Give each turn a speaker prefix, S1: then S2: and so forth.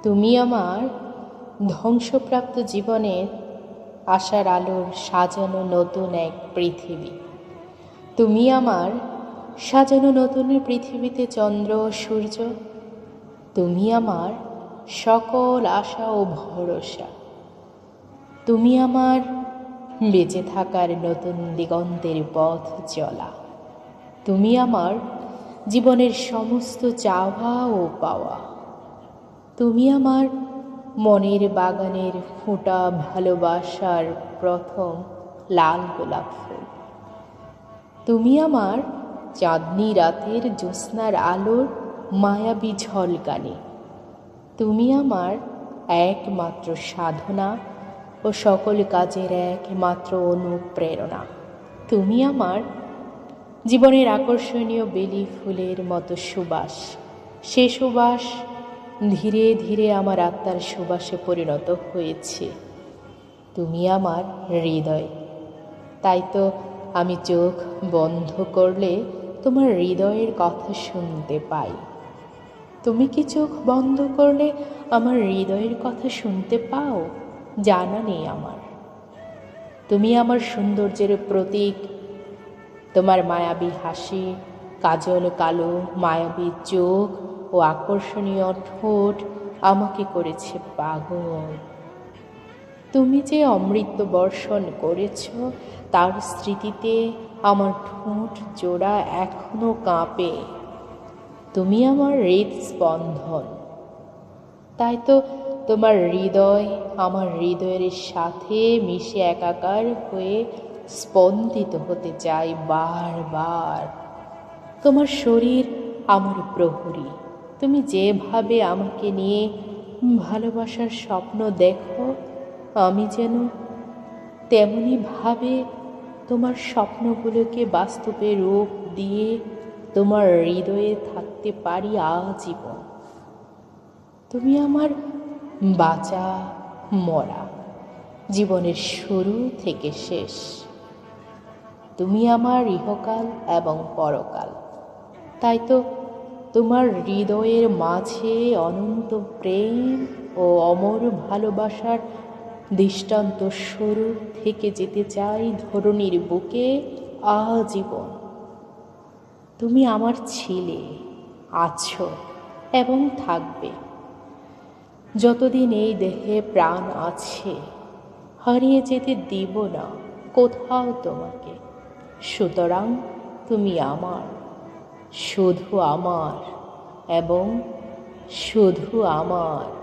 S1: তুমি আমার ধ্বংসপ্রাপ্ত জীবনের আশার আলোর সাজানো নতুন এক পৃথিবী। তুমি আমার সাজানো নতুন পৃথিবীতে চন্দ্র ও সূর্য। তুমি আমার সকল আশা ও ভরসা। তুমি আমার বেঁচে থাকার নতুন দিগন্তের পথ চলা। তুমি আমার জীবনের সমস্ত চাওয়া ও পাওয়া। তুমি আমার মনের বাগানের ফোঁটা ভালোবাসার প্রথম লাল গোলাপ ফুল। তুমি আমার চাঁদনি রাতের জ্যোৎস্নার আলোর মায়াবী ঝলকানি। তুমি আমার একমাত্র সাধনা ও সকল কাজের একমাত্র অনুপ্রেরণা। তুমি আমার জীবনের আকর্ষণীয় বেলি ফুলের মতো সুবাস। সে সুবাস ধীরে ধীরে আমার আত্মার সুবাসে পরিণত হয়েছে। তুমি আমার হৃদয়। তাই তো আমি চোখ বন্ধ করলে তোমার হৃদয়ের কথা শুনতে পাই। তুমি কি চোখ বন্ধ করলে আমার হৃদয়ের কথা শুনতে পাও? জানা নেই আমার। তুমি আমার সৌন্দর্যের প্রতীক। তোমার মায়াবী হাসি, কাজল কালো মায়াবী চোখ ও আকর্ষণীয় ঠোঁট আমাকে করেছে পাগল। তুমি যে অমৃত বর্ষণ করেছ তার স্মৃতিতে আমার ঠোঁট জোড়া এখনো কাঁপে। তুমি আমার হৃদস্পন্দন। তাই তো তোমার হৃদয় আমার হৃদয়ের সাথে মিশে একাকার হয়ে স্পন্দিত হতে চাই বারবার। তোমার শরীর আমার প্রহরী। তুমি যেভাবে আমাকে নিয়ে ভালোবাসার স্বপ্ন দেখো, আমি যেন তেমনি ভাবে তোমার স্বপ্নগুলোকে বাস্তবে রূপ দিয়ে তোমার হৃদয়ে থাকতে পারি আজীবন। তুমি আমার বাঁচা মরা, জীবনের শুরু থেকে শেষ। তুমি আমার ইহকাল এবং পরকাল। তাই তো তোমার হৃদয়ের মাঝে অনন্ত প্রেম ও অমর ভালোবাসার দৃষ্টান্ত স্বরূপ থেকে যেতে চাই ধরণীর বুকে আজীবন। তুমি আমার ছিলে, আছো এবং থাকবে যতদিন এই দেহে প্রাণ আছে। হারিয়ে যেতে দিব না কোথাও তোমাকে। সুতরাং তুমি আমার, শুধু আমার এবং শুধু আমার।